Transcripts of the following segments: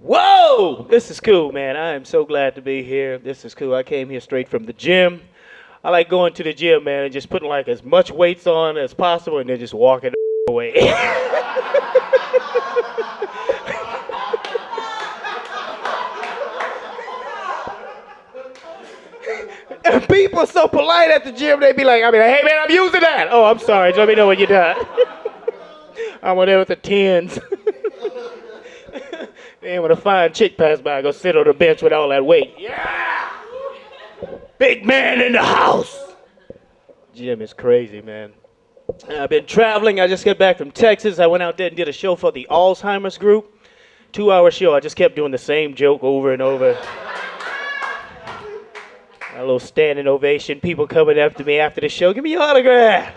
Whoa! This is cool, man. I am so glad to be here. This is cool. I came here straight from the gym. I like going to the gym, man, and just putting like as much weights on as possible and then just walking away. And people are so polite at the gym, they be like, hey man, I'm using that. Oh, I'm sorry. Let me know when you're done. I'm over there with the tens. And when a fine chick pass by, I go sit on the bench with all that weight. Yeah! Big man in the house. Gym is crazy, man. I've been traveling. I just got back from Texas. I went out there and did a show for the Alzheimer's group. 2-hour show. I just kept doing the same joke over and over. A little standing ovation. People coming up to me after the show. Give me your autograph.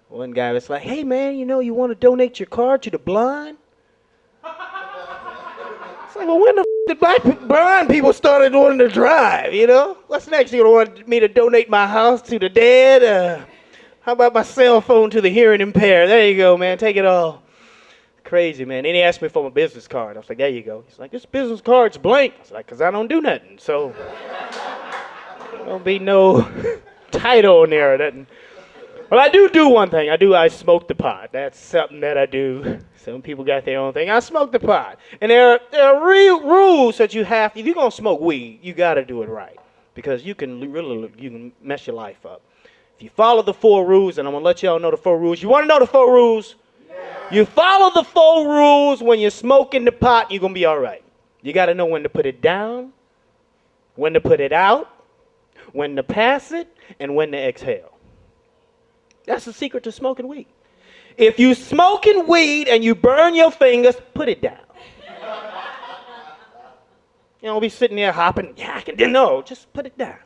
One guy was like, hey, man, you want to donate your car to the blind? It's like, well, when the did blind people started wanting to drive, What's next? You want me to donate my house to the dead? How about my cell phone to the hearing impaired? There you go, man. Take it all. Crazy, man. Then he asked me for my business card. I was like, there you go. He's like, this business card's blank. I was like, because I don't do nothing. So, don't be no title on there or nothing. Well, I do one thing. I smoke the pot. That's something that I do. Some people got their own thing. I smoke the pot. And there are real rules that you have. If you're going to smoke weed, you got to do it right. Because you can mess your life up. If you follow the 4 rules, and I'm going to let y'all know the 4 rules. You want to know the 4 rules? Yeah. You follow the 4 rules when you're smoking the pot, you're going to be all right. You got to know when to put it down, when to put it out, when to pass it, and when to exhale. That's the secret to smoking weed. If you smoking weed and you burn your fingers, put it down. You don't be sitting there hopping. Yeah, I can. No, just put it down.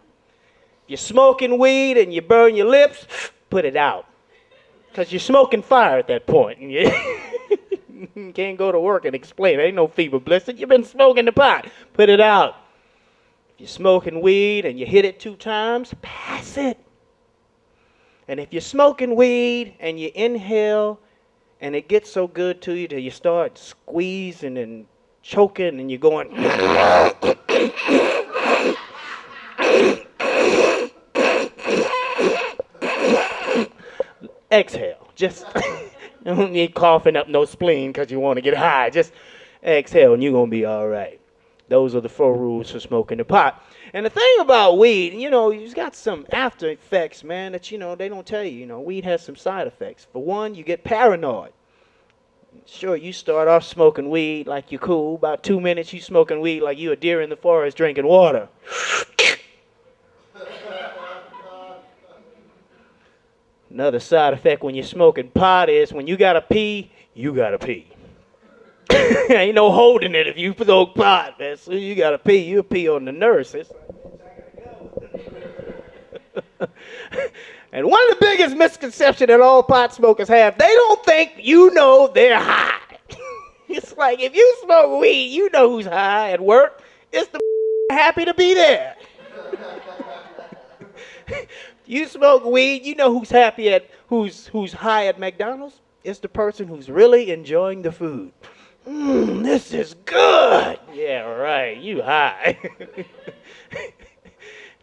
If you're smoking weed and you burn your lips, put it out. Because you're smoking fire at that point. And you can't go to work and explain. Ain't no fever blister. You've been smoking the pot. Put it out. If you're smoking weed and you hit it 2 times, pass it. And if you're smoking weed and you inhale and it gets so good to you that you start squeezing and choking and you're going, exhale. Just you don't need coughing up no spleen because you want to get high. Just exhale and you're going to be all right. Those are the 4 rules for smoking the pot. And the thing about weed, you've got some after effects, man, that, they don't tell you. Weed has some side effects. For one, you get paranoid. Sure, you start off smoking weed like you're cool. About 2 minutes, you smoking weed like you a deer in the forest drinking water. Another side effect when you're smoking pot is when you got to pee, you got to pee. Ain't no holding it if you smoke pot, man. So you gotta pee. You pee on the nurse. And one of the biggest misconceptions that all pot smokers have, they don't think they're high. It's like if you smoke weed, you know who's high at work. It's the happy to be there. You smoke weed, you know who's happy at who's high at McDonald's. It's the person who's really enjoying the food. This is good. Yeah, right. You high. If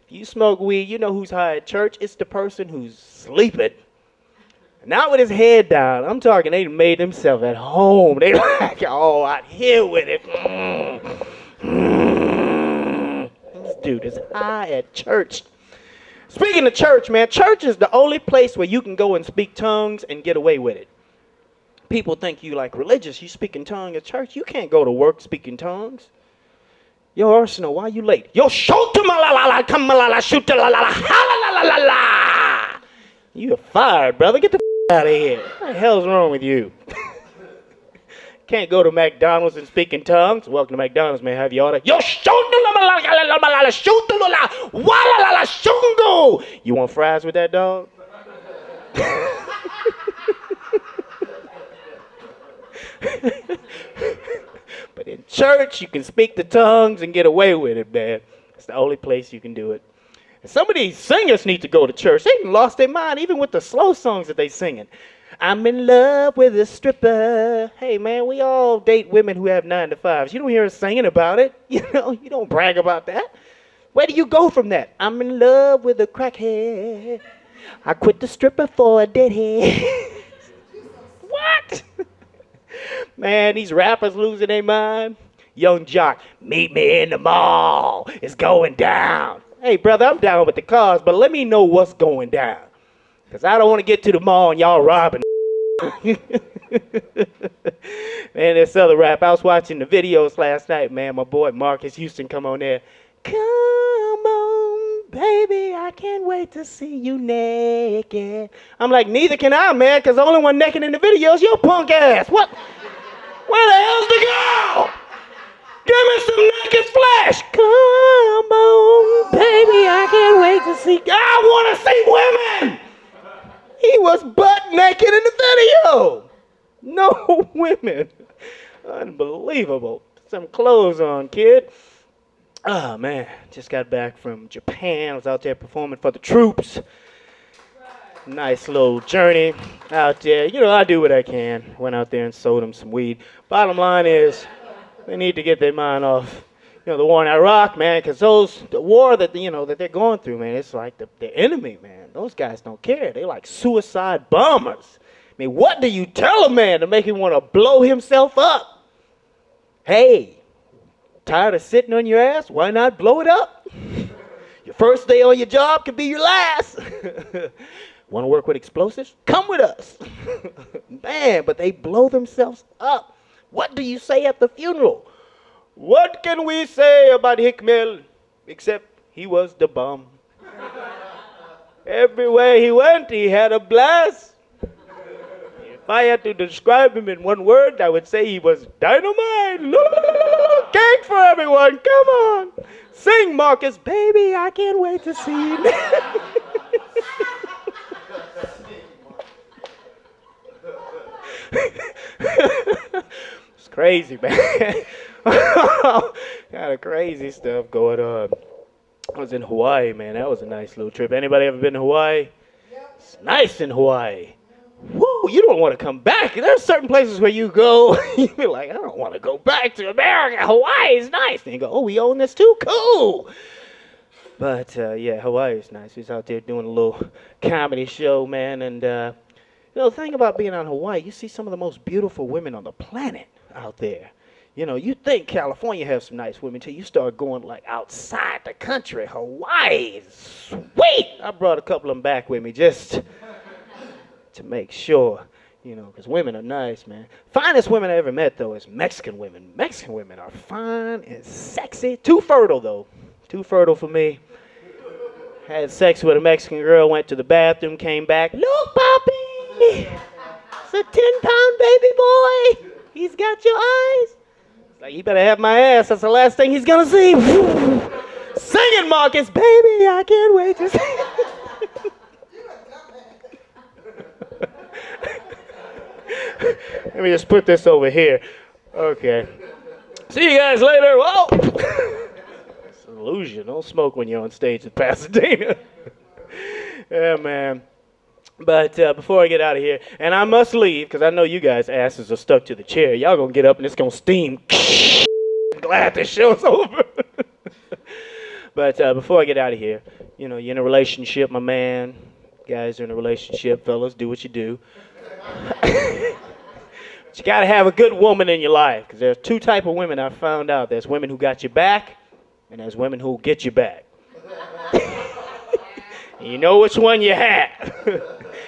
you smoke weed, you know who's high at church. It's the person who's sleeping. Not with his head down. I'm talking they made themselves at home. They like, out here with it. This dude is high at church. Speaking of church, man, church is the only place where you can go and speak tongues and get away with it. People think you like religious. You speak in tongues at church. You can't go to work speaking tongues. Yo, Arceneaux, why you late? Yo, shoot ma la la la, come la la, shoot la la la, ha la la la la. You're fired, brother. Get the out of here. What the hell's wrong with you? Can't go to McDonald's and speak in tongues. Welcome to McDonald's, man. Have your order. Yo, shoot la la la la la, shoot la la, wa la la la, shungo. You want fries with that, dog? But in church, you can speak the tongues and get away with it, man. It's the only place you can do it. And some of these singers need to go to church. They lost their mind even with the slow songs that they singing. I'm in love with a stripper. Hey, man, we all date women who have 9-to-5s. You don't hear us singing about it. You don't brag about that. Where do you go from that? I'm in love with a crackhead. I quit the stripper for a deadhead. What? Man, these rappers losing their mind. Young Jock, meet me in the mall. It's going down. Hey, brother, I'm down with the cars, but let me know what's going down. Because I don't want to get to the mall and y'all robbing. Man, this other rap. I was watching the videos last night, man. My boy Marcus Houston come on there. Come on, baby, I can't wait to see you naked. I'm like, neither can I, man, because the only one naked in the video is your punk ass. What? Where the hell's the girl? Give me some naked flesh. Come on, baby, I can't wait to see. I want to see women. He was butt naked in the video. No women. Unbelievable. Some clothes on, kid. Oh, man. Just got back from Japan. I was out there performing for the troops. Nice little journey out there. I do what I can. Went out there and sold them some weed. Bottom line is, they need to get their mind off, the war in Iraq, man, because the war that, that they're going through, man, it's like the enemy, man. Those guys don't care. They're like suicide bombers. I mean, what do you tell a man to make him want to blow himself up? Hey, tired of sitting on your ass? Why not blow it up? Your first day on your job could be your last. Want to work with explosives? Come with us. Man, but they blow themselves up. What do you say at the funeral? What can we say about Hickmel except he was the bomb? Everywhere he went, he had a blast. If I had to describe him in one word, I would say he was dynamite. Cake for everyone, come on. Sing, Marcus, baby, I can't wait to see you. It's crazy, man. Kind of crazy stuff going on. I was in Hawaii, man. That was a nice little trip. Anybody ever been to Hawaii? Yep. It's nice in Hawaii. Woo, you don't want to come back. There's certain places where you go, you're like, I don't want to go back to America. Hawaii is nice. And you go, oh, we own this too? Cool. But, yeah, Hawaii is nice. We was out there doing a little comedy show, man. And, the thing about being on Hawaii, you see some of the most beautiful women on the planet out there. You think California has some nice women till you start going like outside the country. Hawaii is sweet. I brought a couple of them back with me just to make sure, because women are nice, man. Finest women I ever met, though, is Mexican women. Mexican women are fine and sexy. Too fertile, though. Too fertile for me. Had sex with a Mexican girl, went to the bathroom, came back. Look, Poppy! It's a 10-pound baby boy. He's got your eyes. It's like, you better have my ass. That's the last thing he's going to see. Sing it, Marcus. Baby, I can't wait to see. Let me just put this over here. Okay. See you guys later. Whoa. It's an illusion. Don't smoke when you're on stage at Pasadena. Yeah, man. But before I get out of here, and I must leave because I know you guys' asses are stuck to the chair. Y'all gonna get up and it's gonna steam. Glad this show's over. But before I get out of here, you're in a relationship, my man. Guys are in a relationship, fellas, do what you do. But you gotta have a good woman in your life because there's two type of women I found out. There's women who got your back, and there's women who get you back. And you know which one you have.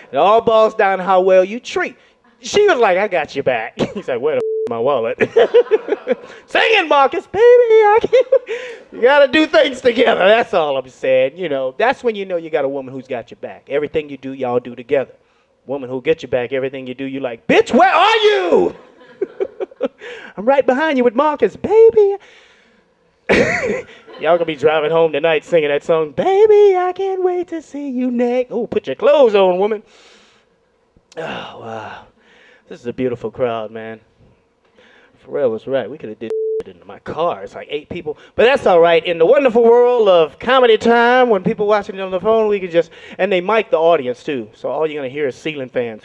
It all boils down to how well you treat. She was like, I got your back. He's like, where the my wallet? Sing it, Marcus, baby. I can't. You got to do things together. That's all I'm saying. That's when you know you got a woman who's got your back. Everything you do, y'all do together. Woman who'll get your back, everything you do, you like, bitch, where are you? I'm right behind you with Marcus, baby. Y'all gonna be driving home tonight singing that song, baby, I can't wait to see you next. Oh, put your clothes on, woman. Oh, wow. This is a beautiful crowd, man. Pharrell was right. We could have did it in my car. It's like 8 people. But that's all right. In the wonderful world of comedy time, when people watching it on the phone, we could just, and they mic the audience too. So all you're gonna hear is ceiling fans.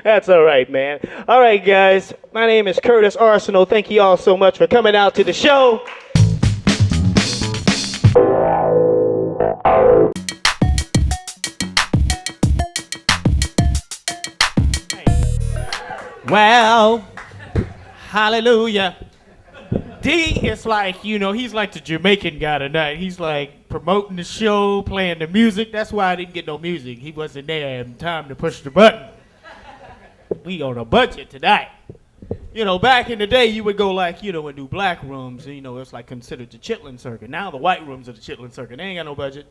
That's all right, man. All right, guys. My name is Curtis Arceneaux. Thank you all so much for coming out to the show. Well, hallelujah. D is like, he's like the Jamaican guy tonight. He's like promoting the show, playing the music. That's why I didn't get no music. He wasn't there in time to push the button. We on a budget tonight. Back in the day, you would go like, and do black rooms. It's like considered the chitlin circuit. Now the white rooms are the chitlin circuit. They ain't got no budget.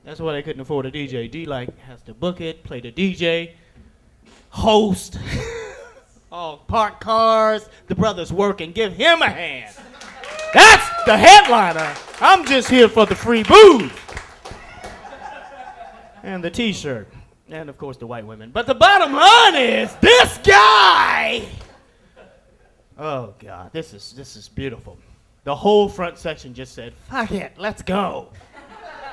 That's why they couldn't afford a DJ. D like has to book it, play the DJ, host. Park cars, the brothers work and give him a hand. That's the headliner. I'm just here for the free booze. And the t-shirt. And of course the white women. But the bottom line is, this guy! Oh God, this is beautiful. The whole front section just said, fuck it, let's go.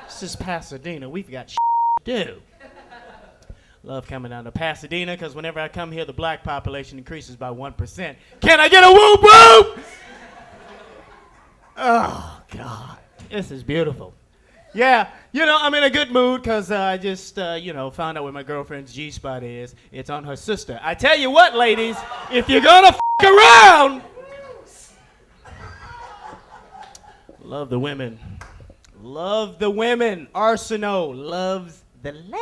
This is Pasadena, we've got to do. Love coming down to Pasadena, because whenever I come here, the black population increases by 1%. Can I get a whoop whoop? Oh, God. This is beautiful. Yeah, I'm in a good mood because I just, found out where my girlfriend's G-spot is. It's on her sister. I tell you what, ladies, if you're going to around, love the women. Love the women. Arceneaux loves the ladies.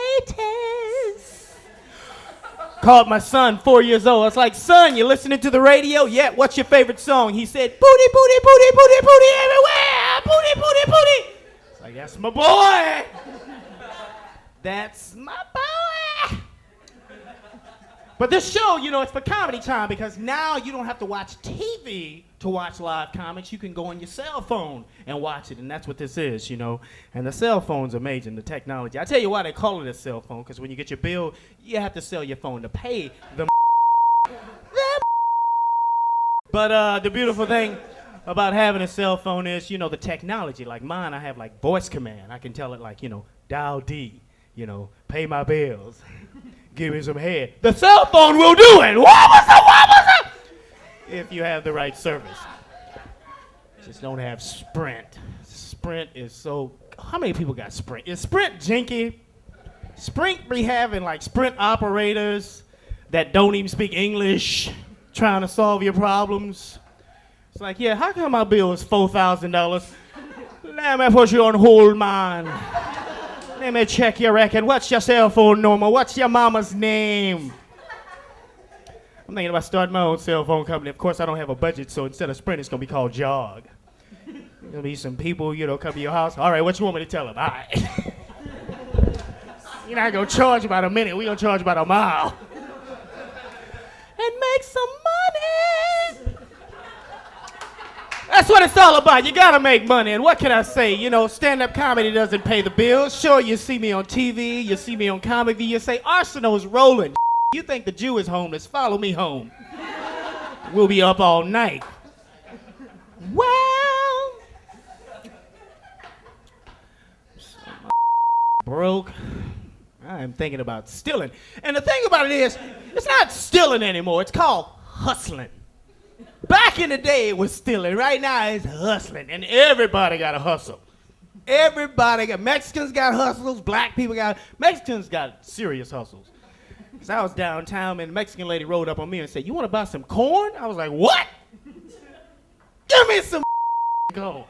Called my son, 4 years old. I was like, son, you listening to the radio? Yeah, what's your favorite song? He said, booty, booty, booty, booty, booty everywhere. Booty, booty, booty. It's like, that's my boy. That's my boy. But this show, it's for comedy time because now you don't have to watch TV to watch live comics. You can go on your cell phone and watch it, and that's what this is, And the cell phone's amazing, the technology. I tell you why they call it a cell phone, because when you get your bill, you have to sell your phone to pay the But the beautiful thing about having a cell phone is, the technology. Like mine, I have like voice command. I can tell it like, dial D, pay my bills. Give me some head. The cell phone will do it. What was it? If you have the right service. Just don't have Sprint. Sprint is so... How many people got Sprint? Is Sprint janky? Sprint be having like Sprint operators that don't even speak English trying to solve your problems. It's like, yeah, how come my bill is $4,000? Let me put you on hold, man. Let me check your record. What's your cell phone number? What's your mama's name? I'm thinking about starting my own cell phone company. Of course, I don't have a budget, so instead of Sprint, it's going to be called Jog. There'll be some people, come to your house. All right, what you want me to tell them? All right. You're not going to charge about a minute. We're going to charge about a mile. And make some money. That's what it's all about. You gotta make money. And what can I say? Stand-up comedy doesn't pay the bills. Sure, you see me on TV, you see me on Comedy, you say, Arceneaux's rolling. You think the Jew is homeless? Follow me home. We'll be up all night. Well, broke. I'm thinking about stealing. And the thing about it is, it's not stealing anymore. It's called hustling. Back in the day, it was stealing. Right now, it's hustling. And everybody got to hustle. Mexicans got hustles. Black people Mexicans got serious hustles. Because I was downtown, and the Mexican lady rode up on me and said, you want to buy some corn? I was like, what? Give me some go.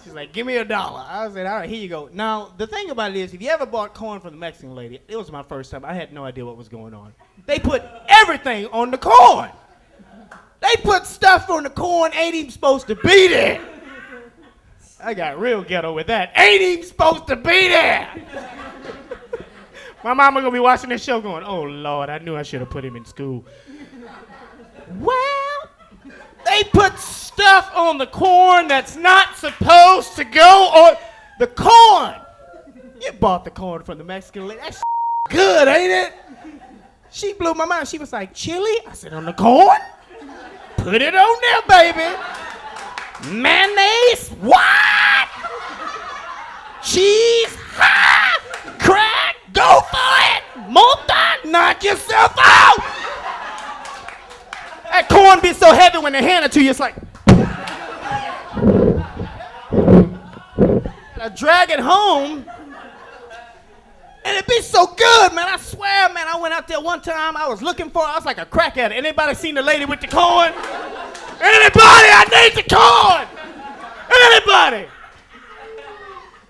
She's like, give me $1. I said, all right, here you go. Now, the thing about it is, if you ever bought corn from the Mexican lady, it was my first time. I had no idea what was going on. They put everything on the corn. They put stuff on the corn, ain't even supposed to be there. I got real ghetto with that. Ain't even supposed to be there. My mama gonna be watching this show going, oh Lord, I knew I should have put him in school. Well, they put stuff on the corn that's not supposed to go on the corn. You bought the corn from the Mexican lady. That's good, ain't it? She blew my mind. She was like, chili? I said, on the corn? Put it on there, baby. Mayonnaise? What? Cheese? Ha! Crab? Go for it! Multi, knock yourself out! That corn be so heavy when they hand it to you, it's like... I drag it home, and it be so good, man. I swear, man, I went out there one time, I was looking for it, I was like a crack at it. Anybody seen the lady with the corn? Anybody? I need the corn! Anybody?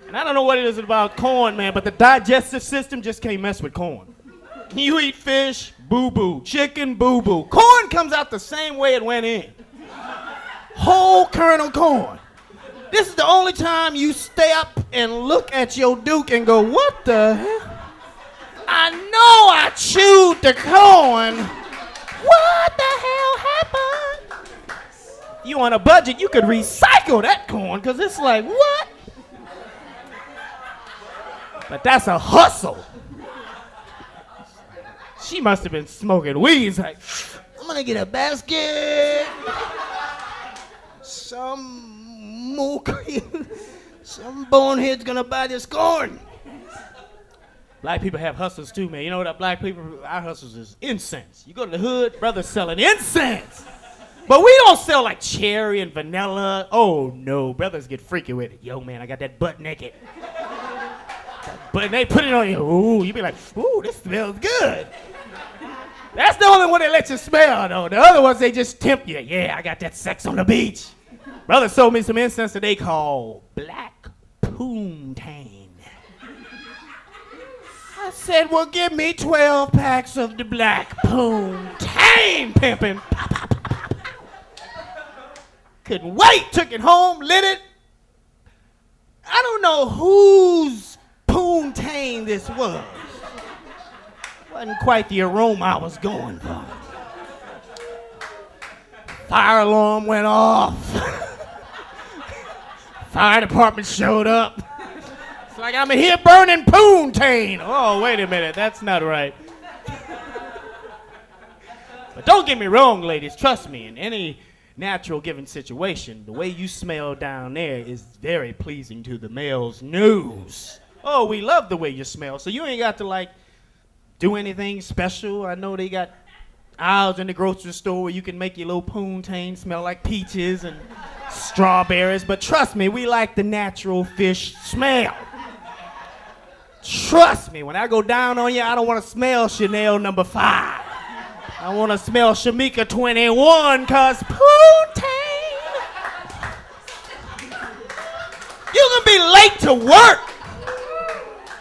And I don't know what it is about corn, man, but the digestive system just can't mess with corn. You eat fish, boo-boo. Chicken, boo-boo. Corn comes out the same way it went in. Whole kernel corn. This is the only time you stay up and look at your Duke and go, what the hell? I know I chewed the corn. What the hell happened? You on a budget, you could recycle that corn, because it's like, what? But that's a hustle. She must have been smoking weed. It's like, I'm gonna get a basket. Some bonehead's gonna buy this corn. Black people have hustles too, man. You know what black people, our hustles is incense. You go to the hood, brothers selling incense. But we don't sell like cherry and vanilla. Oh no, brothers get freaky with it. Yo man, I got that butt naked. But they put it on you, ooh, you be like, ooh, this smells good. That's the only one they let you smell though. The other ones, they just tempt you. Yeah, I got that sex on the beach. Brother sold me some incense that they call black poontang. I said, well, give me 12 packs of the black poontang, pimpin'. Couldn't wait, took it home, lit it. I don't know whose poontang this was. Wasn't quite the aroma I was going for. Fire alarm went off. Fire department showed up. It's like, I'm here burning poontang. Oh, wait a minute, that's not right. But don't get me wrong, ladies, trust me, in any natural given situation, the way you smell down there is very pleasing to the male's nose. Oh, we love the way you smell, so you ain't got to like do anything special. I know they got aisles in the grocery store where you can make your little poontang smell like peaches and strawberries, but trust me, we like the natural fish smell. Trust me, when I go down on you, I don't want to smell Chanel No. 5. I want to smell Shamika 21, cause poontang. You can be late to work.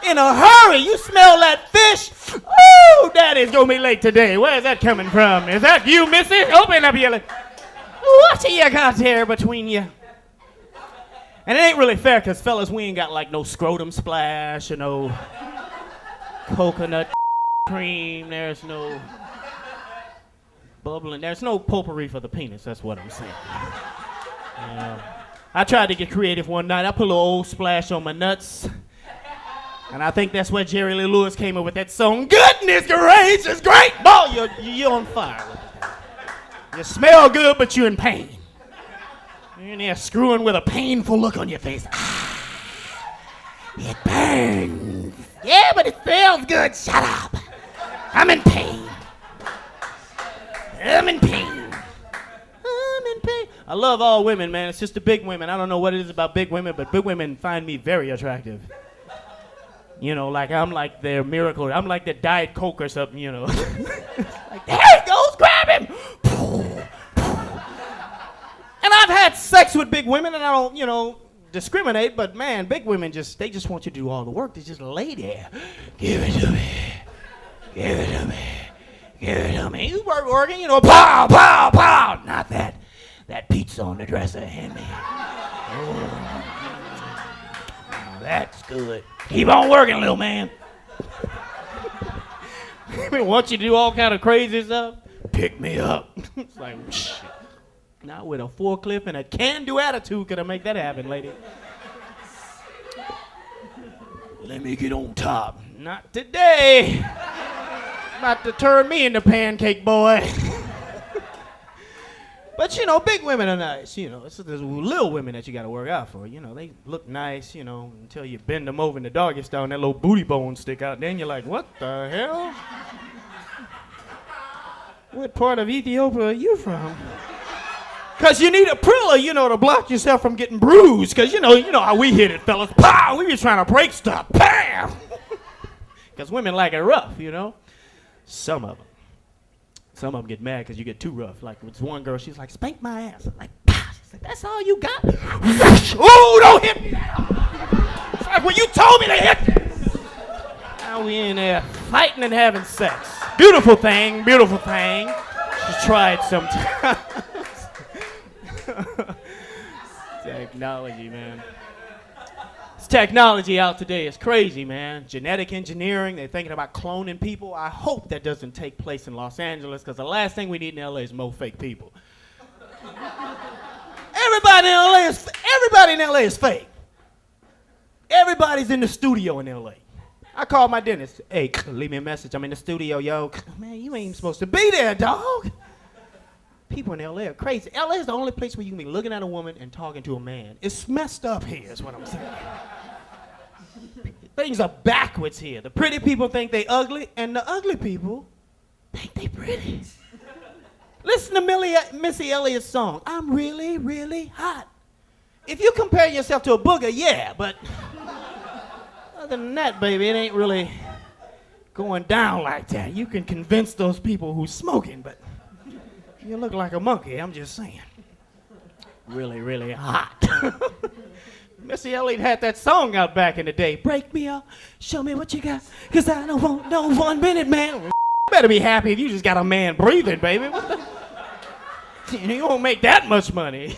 In a hurry, you smell that fish. Oh, daddy's gonna be late today. Where's that coming from? Is that you, missy? Open up your lips. What do you got there between you? And it ain't really fair, because fellas, we ain't got like no scrotum splash or no coconut cream. There's no bubbling. There's no potpourri for the penis. That's what I'm saying. I tried to get creative one night. I put a little old splash on my nuts. And I think that's where Jerry Lee Lewis came up with that song, goodness gracious, great ball. You're on fire. You smell good, but you're in pain. You're in there screwing with a painful look on your face. It burns. Yeah, but it smells good. Shut up. I'm in pain. I'm in pain. I'm in pain. I love all women, man. It's just the big women. I don't know what it is about big women, but big women find me very attractive. You know, like I'm like their miracle. I'm like their Diet Coke or something, you know. Like, there he goes, grab him. And I've had sex with big women, and I don't, you know, discriminate, but man, big women they just want you to do all the work. They just lay there. Give it to me. Give it to me. Give it to me. You working, you know, pow, pow, pow. Not that. That pizza on the dresser, hand me. Oh, that's good. Keep on working, little man. I want you to do all kind of crazy stuff. Pick me up. It's like, shit. Not with a forklift and a can-do attitude could I make that happen, lady. Let me get on top. Not today. About to turn me into pancake boy. But, big women are nice, It's the little women that you got to work out for, They look nice, until you bend them over in the doggy style and that little booty bone stick out. Then you're like, what the hell? What part of Ethiopia are you from? Because you need a Prilla, to block yourself from getting bruised. Because, you know how we hit it, fellas. Pow! We be trying to break stuff. Bam! Because women like it rough, Some of them. Some of them get mad because you get too rough. Like with one girl, she's like, spank my ass. I'm like, pow! She's like, that's all you got? Ooh, don't hit me that hard. It's like, well, you told me to hit this. Now we in there fighting and having sex. Beautiful thing, beautiful thing. Just try it sometime. Technology, man. This technology out today is crazy, man. Genetic engineering, they're thinking about cloning people. I hope that doesn't take place in Los Angeles, because the last thing we need in LA is more fake people. Everybody in LA is fake. Everybody's in the studio in LA. I called my dentist. Hey, leave me a message. I'm in the studio, yo. Man, you ain't supposed to be there, dog. People in LA are crazy. LA is the only place where you can be looking at a woman and talking to a man. It's messed up here, is what I'm saying. Things are backwards here. The pretty people think they ugly, and the ugly people think they pretty. Listen to Missy Elliott's song, I'm really, really hot. If you compare yourself to a booger, yeah, but other than that, baby, it ain't really going down like that. You can convince those people who's smoking, but you look like a monkey, I'm just saying. Really, really hot. Missy Elliott had that song out back in the day. Break me up, show me what you got, because I don't want no 1 minute, man. You better be happy if you just got a man breathing, baby. What the? You won't make that much money.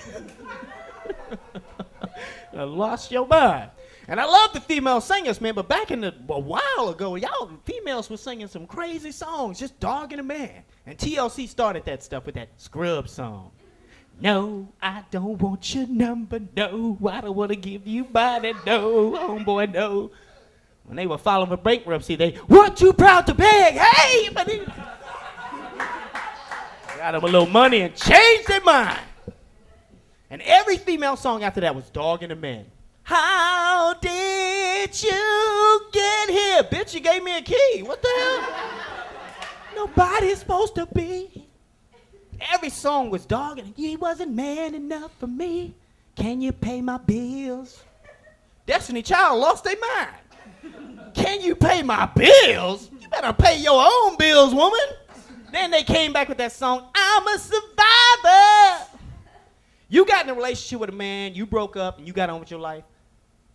I lost your mind. And I love the female singers, man, but back a while ago, y'all females were singing some crazy songs, just dogging a man. And TLC started that stuff with that Scrub song. No, I don't want your number, no. I don't want to give you body, no. Homeboy, no. When they were filing for bankruptcy, they weren't too proud to beg. Hey! But got them a little money and changed their mind. And every female song after that was dogging a man. How did you get here? Bitch, you gave me a key. What the hell? Nobody's supposed to be. Every song was dogging. You wasn't man enough for me. Can you pay my bills? Destiny Child lost their mind. Can you pay my bills? You better pay your own bills, woman. Then they came back with that song, I'm a survivor. You got in a relationship with a man, you broke up, and you got on with your life.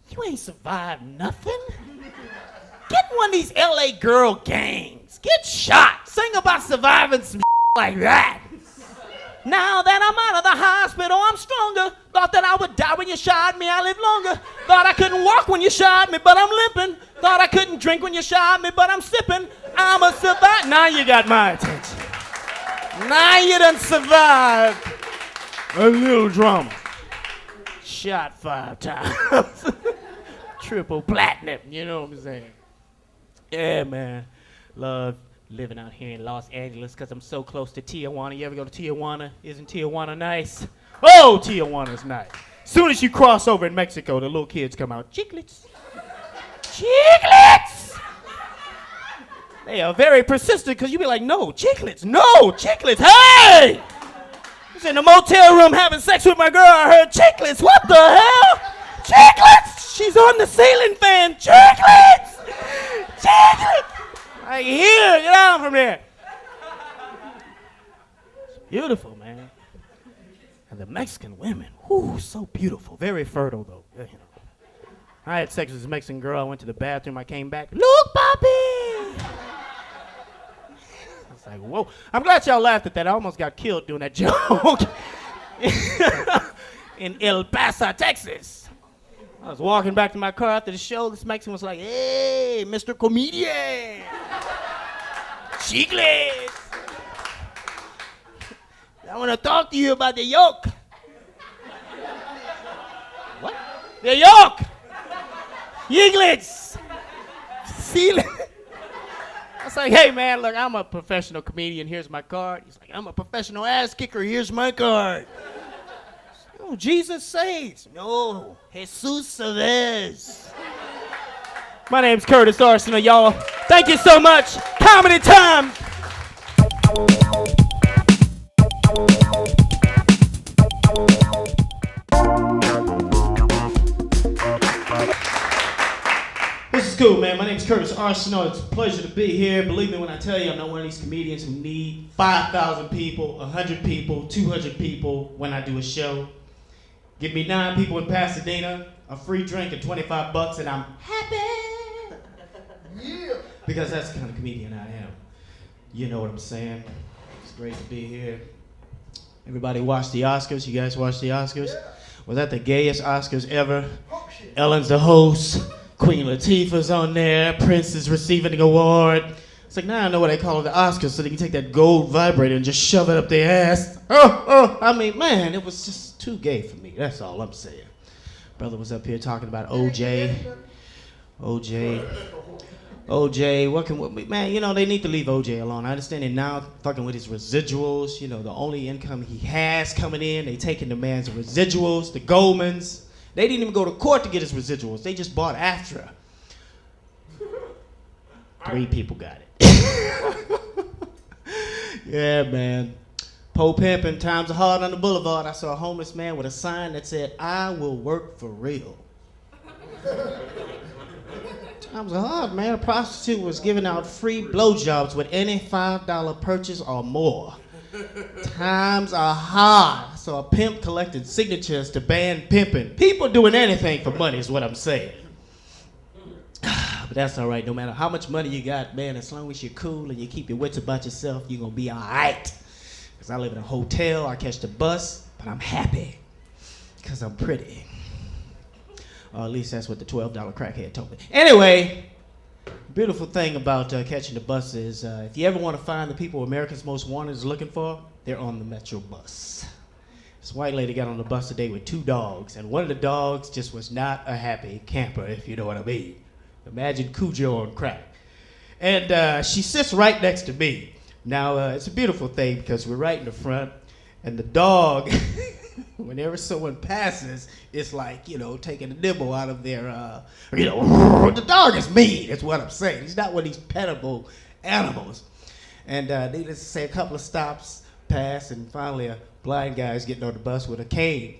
You ain't survived nothing. Get one of these LA girl gangs. Get shot. Sing about surviving some like that. Now that I'm out of the hospital, I'm stronger. Thought that I would die when you shot me, I live longer. Thought I couldn't walk when you shot me, but I'm limping. Thought I couldn't drink when you shot me, but I'm sipping. I'm a survivor. Now you got my attention. Now you done survived a little drama. Shot 5 times. Triple platinum, you know what I'm saying? Yeah, man. Love living out here in Los Angeles because I'm so close to Tijuana. You ever go to Tijuana? Isn't Tijuana nice? Oh, Tijuana's nice. Soon as you cross over in Mexico, the little kids come out. Chiclets. Chiclets! They are very persistent because you be like, no, chiclets, no, chiclets, hey! I was in the motel room having sex with my girl. I heard chiclets. What the hell? Chiclets! She's on the ceiling fan. Chiclets! Chiclets! I can hear it. Get down from there. It's beautiful, man. And the Mexican women, whoo, so beautiful. Very fertile, though. You know. I had sex with this Mexican girl. I went to the bathroom. I came back. Look, papi! I was like, whoa. I'm glad y'all laughed at that. I almost got killed doing that joke. In El Paso, Texas. I was walking back to my car after the show. This Mexican was like, hey, Mr. Comedian. Chicles. I want to talk to you about the yolk. What? The yolk. Yiglets. Seal. I was like, hey, man, look, I'm a professional comedian. Here's my card. He's like, I'm a professional ass kicker. Here's my card. Oh, Jesus saves. No, Jesus saves. My name's Curtis Arceneaux, y'all. Thank you so much. Comedy time. This is cool, man. My name's Curtis Arceneaux. It's a pleasure to be here. Believe me when I tell you, I'm not one of these comedians who need 5,000 people, 100 people, 200 people when I do a show. Give me 9 people in Pasadena, a free drink and $25, and I'm happy. Yeah. Because that's the kind of comedian I am. You know what I'm saying? It's great to be here. Everybody watch the Oscars? You guys watch the Oscars? Yeah. Was that the gayest Oscars ever? Oh, shit. Ellen's the host. Queen Latifah's on there. Prince is receiving the award. It's like, now I know what they call it the Oscars, so they can take that gold vibrator and just shove it up their ass. I mean, man, it was just too gay for me. That's all I'm saying. Brother was up here talking about OJ, what can we, man, you know, they need to leave OJ alone. I understand they're now fucking with his residuals. You know, the only income he has coming in, they taking the man's residuals, the Goldmans. They didn't even go to court to get his residuals. They just bought AFTRA. 3 people got it. Yeah, man. Po pimping, times are hard on the boulevard. I saw a homeless man with a sign that said, I will work for real. Times are hard, man. A prostitute was giving out free blowjobs with any $5 purchase or more. Times are hard. So a pimp collected signatures to ban pimping. People doing anything for money is what I'm saying. But that's all right. No matter how much money you got, man, as long as you're cool and you keep your wits about yourself, you're going to be all right. Because I live in a hotel, I catch the bus, but I'm happy because I'm pretty. Or at least that's what the $12 crackhead told me. Anyway, beautiful thing about catching the bus is if you ever want to find the people America's Most Wanted is looking for, they're on the Metro bus. This white lady got on the bus today with 2 dogs, and one of the dogs just was not a happy camper, if you know what I mean. Imagine Cujo on crack. And she sits right next to me. Now, it's a beautiful thing because we're right in the front, and the dog, whenever someone passes, it's like, you know, taking a nibble out of their, the dog is mean, that's what I'm saying. He's not one of these pettable animals. And needless to say, a couple of stops pass, and finally a blind guy is getting on the bus with a cane,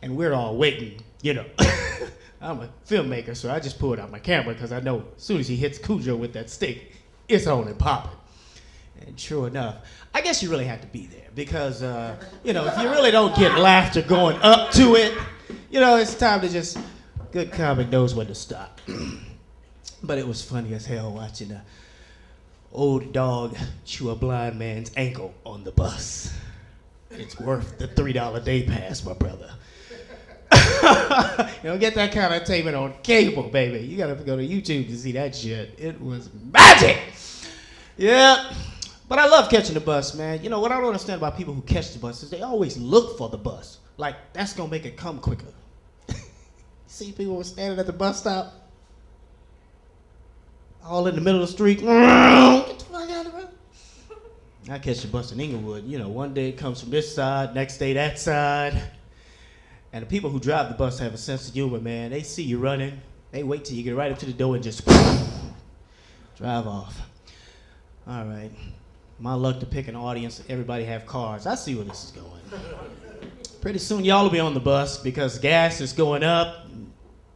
and we're all waiting, you know. I'm a filmmaker, so I just pulled out my camera because I know as soon as he hits Cujo with that stick, it's on and popping. And sure enough, I guess you really have to be there because, you know, if you really don't get laughter going up to it, you know, it's time to just, good comic knows when to stop. But it was funny as hell watching an old dog chew a blind man's ankle on the bus. It's worth the $3 day pass, my brother. You don't get that kind of entertainment on cable, baby. You gotta go to YouTube to see that shit. It was magic. Yeah. But I love catching the bus, man. You know, what I don't understand about people who catch the bus is they always look for the bus. Like, that's gonna make it come quicker. See people standing at the bus stop, all in the middle of the street. Get the fuck out of the road. I catch the bus in Inglewood. You know, one day it comes from this side, next day that side. And the people who drive the bus have a sense of humor, man. They see you running. They wait till you get right up to the door and just drive off. All right. My luck to pick an audience, everybody have cars. I see where this is going. Pretty soon y'all will be on the bus because gas is going up.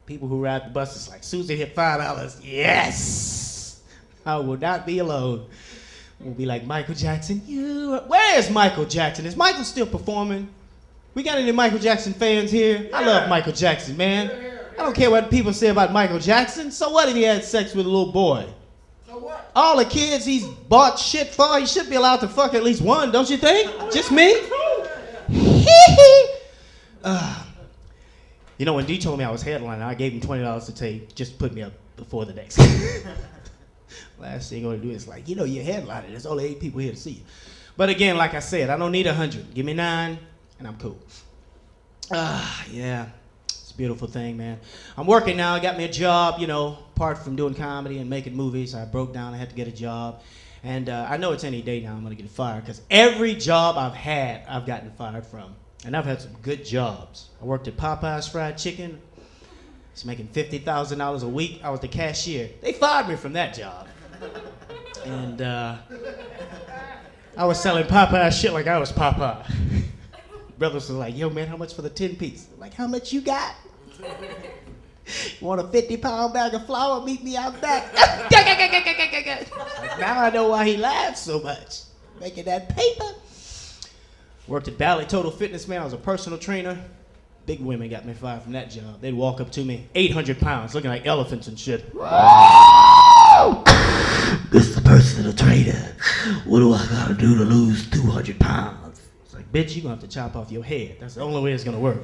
People who ride the bus is like, as soon as they hit $5, yes! I will not be alone. We'll be like Michael Jackson. Where is Michael Jackson? Is Michael still performing? We got any Michael Jackson fans here? Yeah. I love Michael Jackson, man. I don't care what people say about Michael Jackson. So what if he had sex with a little boy? So what? All the kids he's bought shit for, he should be allowed to fuck at least one, don't you think? Just me? You know, when D told me I was headlining, I gave him $20 to take, just put me up before the next. Last thing you're gonna do is like, you know, you're headlining. There's only 8 people here to see you. But again, like I said, I don't need 100. Give me 9. And I'm cool. Yeah, it's a beautiful thing, man. I'm working now. I got me a job, you know, apart from doing comedy and making movies. I broke down. I had to get a job. And I know it's any day now I'm going to get fired because every job I've had, I've gotten fired from. And I've had some good jobs. I worked at Popeye's Fried Chicken. I was making $50,000 a week. I was the cashier. They fired me from that job. And I was selling Popeye shit like I was Popeye. Brothers was like, yo, man, how much for the 10-piece? I'm like, how much you got? You want a 50-pound bag of flour? Meet me out back. Like, now I know why he laughs so much. Making that paper. Worked at Valley Total Fitness, man. I was a personal trainer. Big women got me fired from that job. They'd walk up to me, 800 pounds, looking like elephants and shit. Mr. Personal Trainer, what do I gotta do to lose 200 pounds? It's like, bitch, you're gonna have to chop off your head. That's the only way it's gonna work.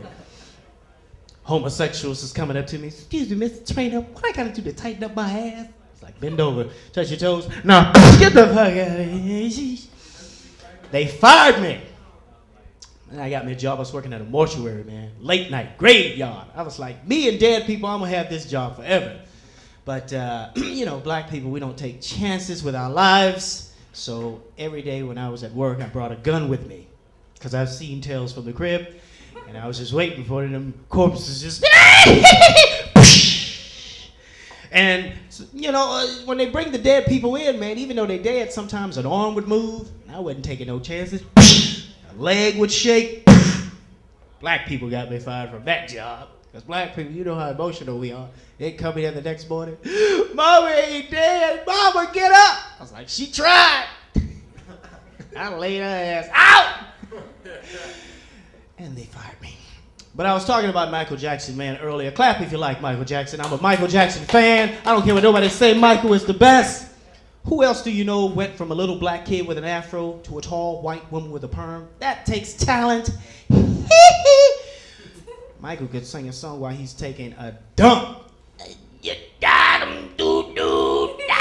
Homosexuals is coming up to me. Excuse me, Mr. Trainer, what I gotta do to tighten up my ass? It's like, bend over, touch your toes. No, get the fuck out of here. They fired me. And I got me a job. I was working at a mortuary, man. Late night, graveyard. I was like, me and dead people, I'm gonna have this job forever. But, you know, black people, we don't take chances with our lives. So every day when I was at work, I brought a gun with me. Because I've seen Tales from the Crib. And I was just waiting for them corpses just... And, you know, when they bring the dead people in, man, even though they're dead, sometimes an arm would move. And I wasn't taking no chances. A leg would shake. Black people got me fired from that job. Because black people, you know how emotional we are. They come in the next morning, Mama ain't dead. Mama, get up. I was like, she tried. I laid her ass out. And they fired me. But I was talking about Michael Jackson, man, earlier. Clap if you like Michael Jackson. I'm a Michael Jackson fan. I don't care what nobody say. Michael is the best. Who else do you know went from a little black kid with an afro to a tall white woman with a perm? That takes talent. Michael could sing a song while he's taking a dump. You got him, doo-doo, da.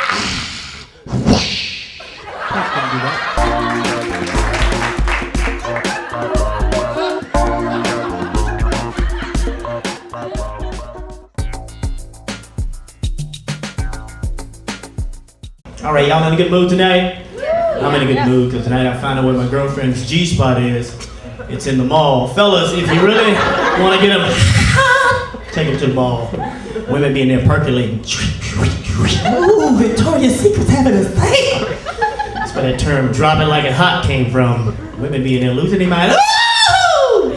All right, y'all in a good mood tonight? I'm in a good mood because tonight I found out where my girlfriend's G-spot is. It's in the mall. Fellas, if you really want to get them, take them to the mall. Women be in there percolating. Ooh, Victoria's Secret's having a sale. That's where that term "drop it like it hot" came from. Women be in there losing their mind. Ooh!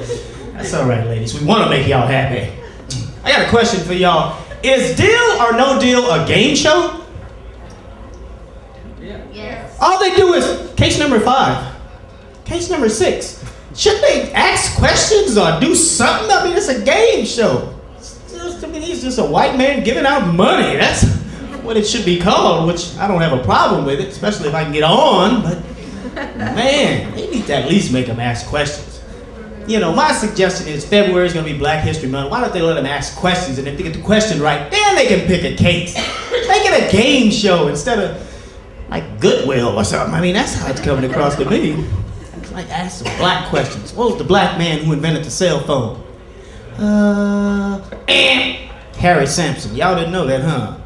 That's all right, ladies. We want to make y'all happy. I got a question for y'all. Is Deal or No Deal a game show? Yes. All they do is case number 5, case number 6. Should they ask questions or do something? I mean, it's a game show. He's just a white man giving out money. That's what it should be called, which I don't have a problem with it, especially if I can get on. But man, they need to at least make them ask questions. You know, my suggestion is February is going to be Black History Month. Why don't they let them ask questions, and if they get the question right, then they can pick a case. Make it a game show instead of like Goodwill or something. I mean, that's how it's coming across to me. It's like ask some black questions. What was the black man who invented the cell phone? Harry Sampson. Y'all didn't know that, huh?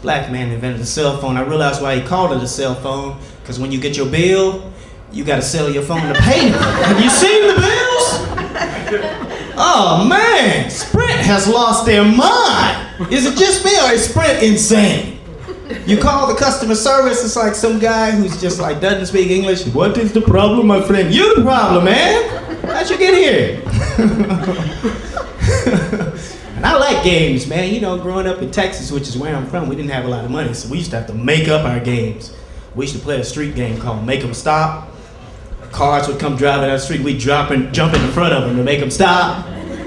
Black man invented the cell phone. I realized why he called it a cell phone, because when you get your bill, you gotta sell your phone to pay it. Have you seen the bills? Oh man, Sprint has lost their mind. Is it just me or is Sprint insane? You call the customer service, it's like some guy who's just like doesn't speak English. What is the problem, my friend? You the problem, man. How'd you get here? And I like games, man. You know, growing up in Texas, which is where I'm from, we didn't have a lot of money, so we used to have to make up our games. We used to play a street game called Make 'em Stop. Cars would come driving down the street, we'd jump in the front of them to make them stop.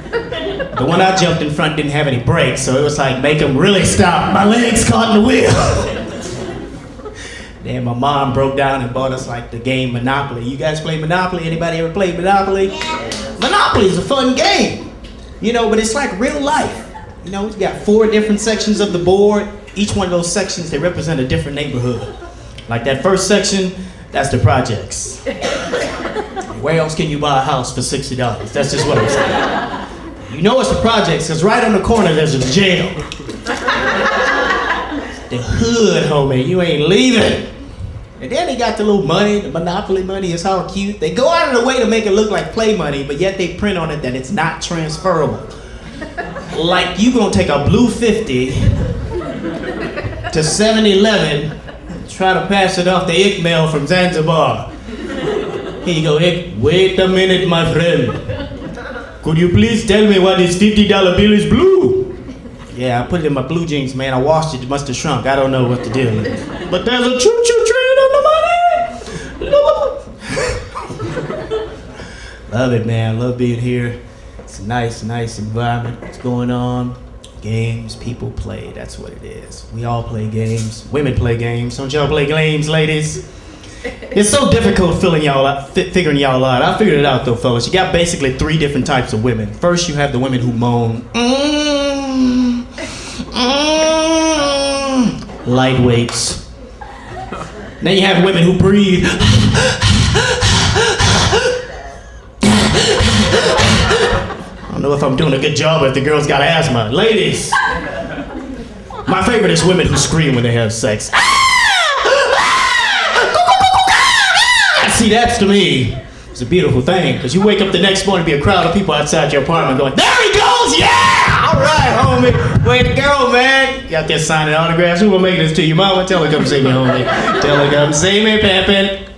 The one I jumped in front didn't have any brakes, so it was like, make them really stop. My legs caught in the wheel. Then my mom broke down and bought us like the game Monopoly. You guys play Monopoly? Anybody ever played Monopoly? Yeah. Monopoly is a fun game, you know, but it's like real life. You know, we got 4 different sections of the board. Each one of those sections, they represent a different neighborhood. Like that first section, that's the projects. Where else can you buy a house for $60? That's just what I'm saying. You know it's the projects, because right on the corner there's a jail. The hood, homie, you ain't leaving. And then they got the little money, the Monopoly money, it's all cute. They go out of the way to make it look like play money, but yet they print on it that it's not transferable. Like you gonna take a blue 50 to 7-Eleven, try to pass it off the Ickmail from Zanzibar. Here you go, Ick. Wait a minute, my friend. Could you please tell me why this $50 bill is blue? Yeah, I put it in my blue jeans, man. I washed it. It must have shrunk. I don't know what to do with it. But there's a choo-choo train on the money. Love it, man. Love being here. It's a nice environment. What's going on? Games people play. That's what it is. We all play games. Women play games. Don't y'all play games, ladies? It's so difficult figuring y'all out. I figured it out though, fellas. You got basically 3 different types of women. First, you have the women who moan. Lightweights. Then you have women who breathe. I don't know if I'm doing a good job if the girl's got asthma. Ladies, my favorite is women who scream when they have sex. See, that's to me, it's a beautiful thing, because you wake up the next morning, be a crowd of people outside your apartment going, there he goes, yeah! All right, homie, way to go, man. You out there signing autographs. Who will make this to your mama? Tell her come see me, homie. Tell her come see me, pimpin'.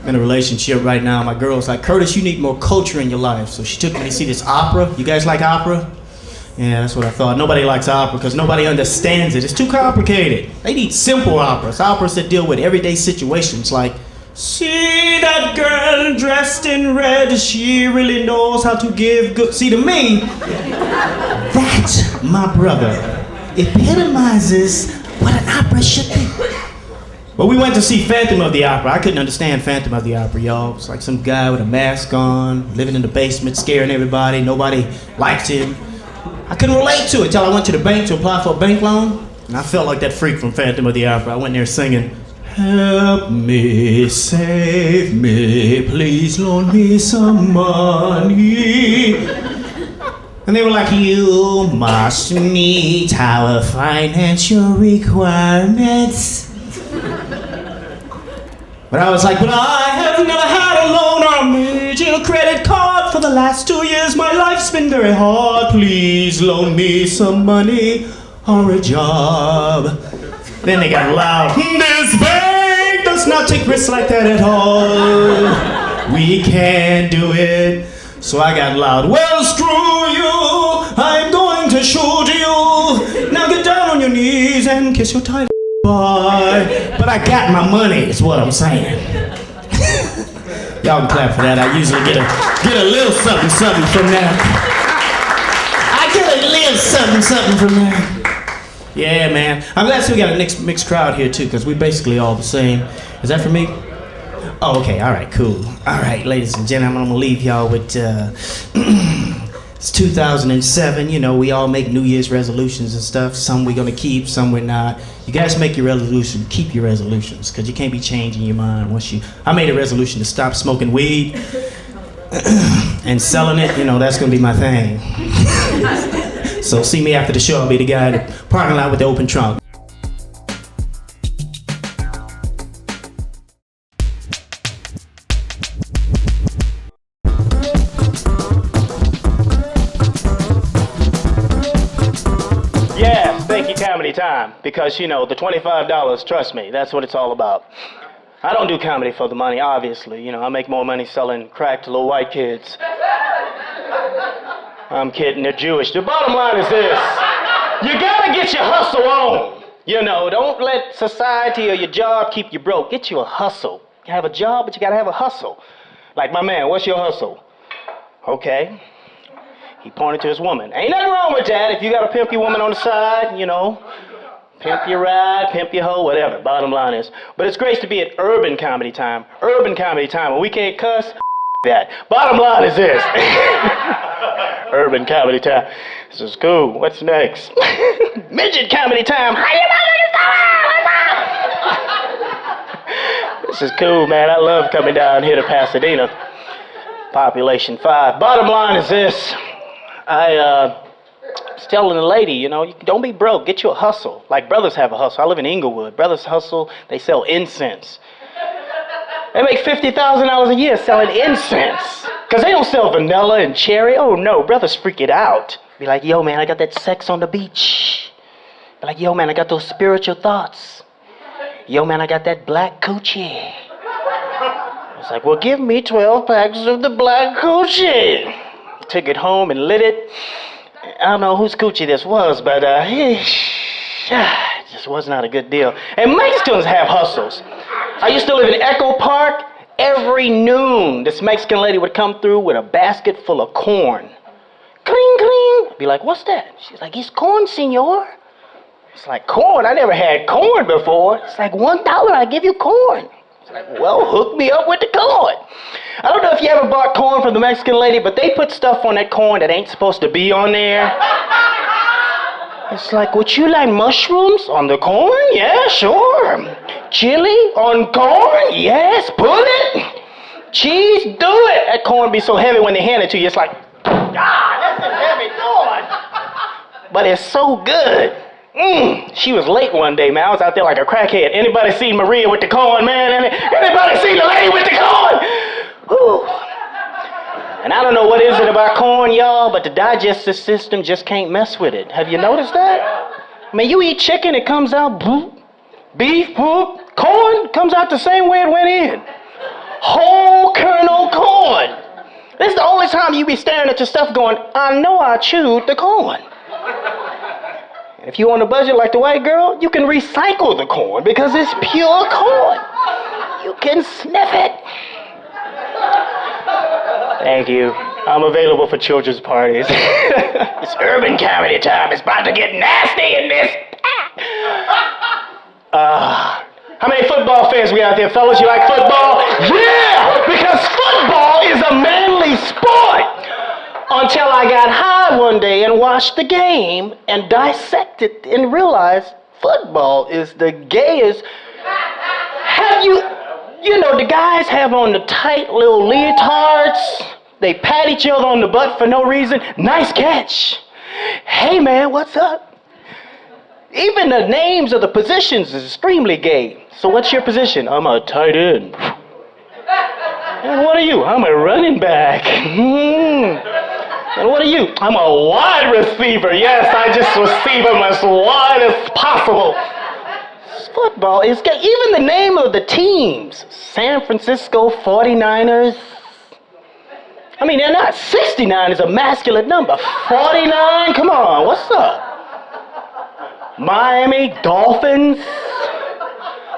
I'm in a relationship right now. My girl's like, Curtis, you need more culture in your life. So she took me to see this opera. You guys like opera? Yeah, that's what I thought. Nobody likes opera because nobody understands it. It's too complicated. They need simple operas. Operas that deal with everyday situations like, see that girl dressed in red, she really knows how to give good. See, to me, that, my brother, epitomizes what an opera should be. Well, we went to see Phantom of the Opera. I couldn't understand Phantom of the Opera, y'all. It's like some guy with a mask on, living in the basement, scaring everybody. Nobody liked him. I couldn't relate to it till I went to the bank to apply for a bank loan. And I felt like that freak from Phantom of the Opera. I went there singing, help me, save me, please loan me some money. And they were like, you must meet our financial requirements. But I was like, but I have never had a loan or a major credit card for the last 2 years. My life's been very hard. Please loan me some money or a job. Then they got loud. This bank does not take risks like that at all. We can't do it. So I got loud. Well, screw you. I'm going to shoot you. Now get down on your knees and kiss your tight boy. But I got my money, is what I'm saying. Y'all can clap for that. I usually get a little something from that. I get a little something from that. Yeah, man. I'm glad we got a mixed crowd here too, because we're basically all the same. Is that for me? Oh, okay. All right, cool. All right, ladies and gentlemen, I'm gonna leave y'all with. It's 2007, you know, we all make New Year's resolutions and stuff. Some we're gonna keep, some we're not. You guys make your resolution, keep your resolutions, because you can't be changing your mind once you... I made a resolution to stop smoking weed and selling it, you know, that's gonna be my thing. So see me after the show, I'll be the guy in the parking lot with the open trunk. Comedy time, because you know the $25, trust me, that's what it's all about. I don't do comedy for the money, obviously. You know, I make more money selling crack to little white kids. I'm kidding, they're Jewish. The bottom line is this: you gotta get your hustle on. You know, don't let society or your job keep you broke. Get you a hustle. You have a job, but you gotta have a hustle. Like my man, what's your hustle? Okay. He pointed to his woman. Ain't nothing wrong with that if you got to pimp your woman on the side, you know. Pimp your ride, pimp your hoe, whatever. Bottom line is. But it's great to be at urban comedy time. Urban comedy time. When we can't cuss, that. Bottom line is this. Urban comedy time. This is cool. What's next? Midget comedy time. How you doing? This is cool, man. I love coming down here to Pasadena. Population 5. Bottom line is this. I was telling the lady, you know, don't be broke. Get you a hustle. Like brothers have a hustle. I live in Inglewood. Brothers hustle. They sell incense. They make $50,000 a year selling incense. Because they don't sell vanilla and cherry. Oh, no. Brothers freak it out. Be like, yo, man, I got that sex on the beach. Be like, yo, man, I got those spiritual thoughts. Yo, man, I got that black coochie. It's like, well, give me 12 packs of the black coochie. Took it home and lit it. I don't know whose coochie this was, but it just was not a good deal. And Mexicans have hustles. I used to live in Echo Park. Every noon, this Mexican lady would come through with a basket full of corn. Cling, cling. I'd be like, what's that? She's like, it's corn, senor. It's like, corn? I never had corn before. It's like, $1, I give you corn. It's like, well, hook me up with the corn. I don't know if you ever bought corn from the Mexican lady, but they put stuff on that corn that ain't supposed to be on there. It's like, would you like mushrooms on the corn? Yeah, sure. Chili on corn? Yes, put it. Cheese, do it. That corn be so heavy when they hand it to you, it's like, God, this is heavy corn. But it's so good. She was late one day, man. I was out there like a crackhead. Anybody seen Maria with the corn, man? Anybody seen the lady with the corn? Whew. And I don't know what is it about corn, y'all, but the digestive system just can't mess with it. Have you noticed that? I mean, you eat chicken, it comes out boop. Beef, boop. Corn comes out the same way it went in. Whole kernel corn. This is the only time you be staring at your stuff going, I know I chewed the corn. And if you on a budget like the white girl, you can recycle the corn because it's pure corn. You can sniff it. Thank you. I'm available for children's parties. It's urban comedy time. It's about to get nasty in this. How many football fans we out there, fellas? You like football? Yeah! Because football is a manly sport. Until I got high one day and watched the game and dissected and realized football is the gayest. Have you know, the guys have on the tight little leotards. They pat each other on the butt for no reason. Nice catch. Hey, man, what's up? Even the names of the positions is extremely gay. So what's your position? I'm a tight end. And what are you? I'm a running back. And what are you? I'm a wide receiver. Yes, I just receive them as wide as possible. Football is gay. Even the name of the teams. San Francisco 49ers. I mean, they're not. 69 is a masculine number. 49? Come on, what's up? Miami Dolphins.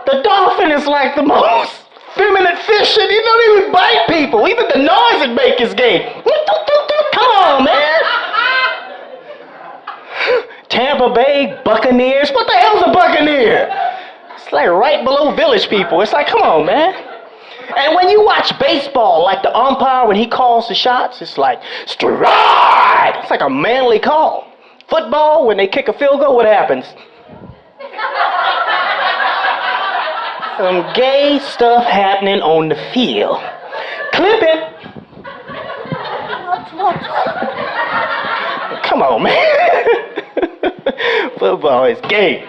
The dolphin is like the most feminine fish, and he don't even bite people. Even the noise it makes is gay. Come on, man. Tampa Bay Buccaneers. What the hell's a Buccaneer? It's like right below Village People. It's like, come on, man. And when you watch baseball, like the umpire, when he calls the shots, it's like, strike! It's like a manly call. Football, when they kick a field goal, what happens? Some gay stuff happening on the field. Clip it. Come on, man. Football is gay.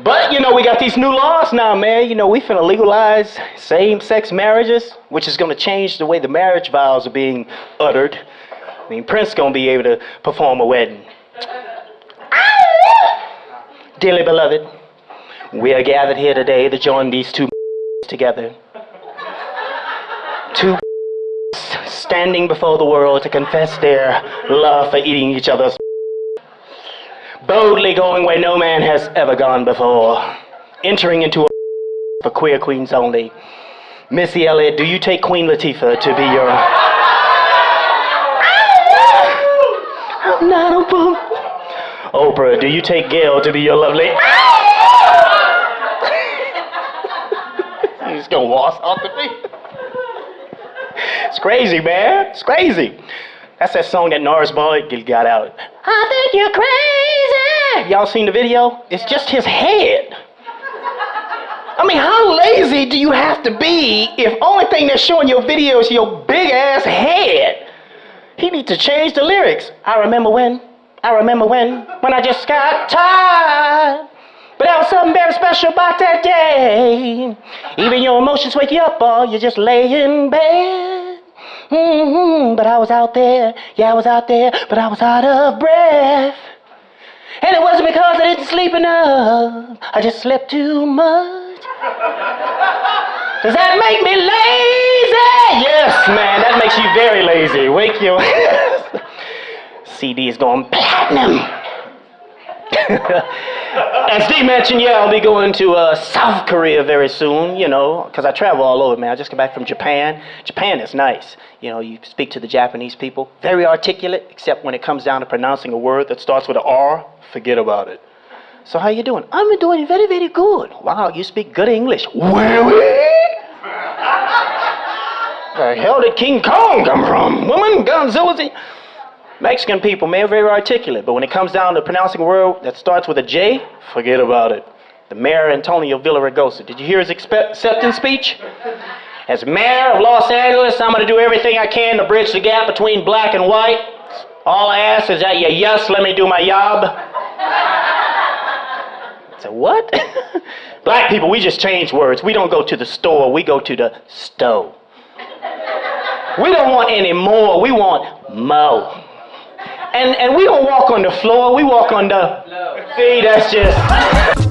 But, you know, we got these new laws now, man. You know, we finna legalize same-sex marriages, which is gonna change the way the marriage vows are being uttered. I mean, Prince gonna be able to perform a wedding. Dearly beloved, we are gathered here today to join these two together. Two standing before the world to confess their love for eating each other's. Boldly going where no man has ever gone before. Entering into a for queer queens only. Missy Elliott, do you take Queen Latifah to be your... I'm not a bum. Oprah, do you take Gail to be your lovely... He's gonna waltz off the feet. It's crazy, man. It's crazy. That's that song that Norris Ball got out. I think you're crazy. Y'all seen the video? It's just his head. I mean, how lazy crazy do you have to be if only thing that's showing your video is your big ass head? He needs to change the lyrics. I remember when I just got tired. But there was something very special about that day. Even your emotions wake you up or you just lay in bed. But I was out there, yeah, I was out there, but I was out of breath. And it wasn't because I didn't sleep enough, I just slept too much. Does that make me lazy? Yes, man, that makes you very lazy. Wake your CD is going platinum. As Dee mentioned, yeah, I'll be going to South Korea very soon, you know, because I travel all over, man. I just got back from Japan. Japan is nice. You know, you speak to the Japanese people, very articulate, except when it comes down to pronouncing a word that starts with an R, forget about it. So how you doing? I'm doing very, very good. Wow, you speak good English. Really? The hell did King Kong come from? Woman, Godzilla's... Mexican people, man, very articulate, but when it comes down to pronouncing a word that starts with a J, forget about it. The mayor, Antonio Villaraigosa, did you hear his acceptance speech? As mayor of Los Angeles, I'm going to do everything I can to bridge the gap between black and white. All I ask is that you yes, let me do my job. I said, what? Black people, we just change words. We don't go to the store, we go to the stove. We don't want any more, we want mo. And we don't walk on the floor, we walk on the... See, that's just...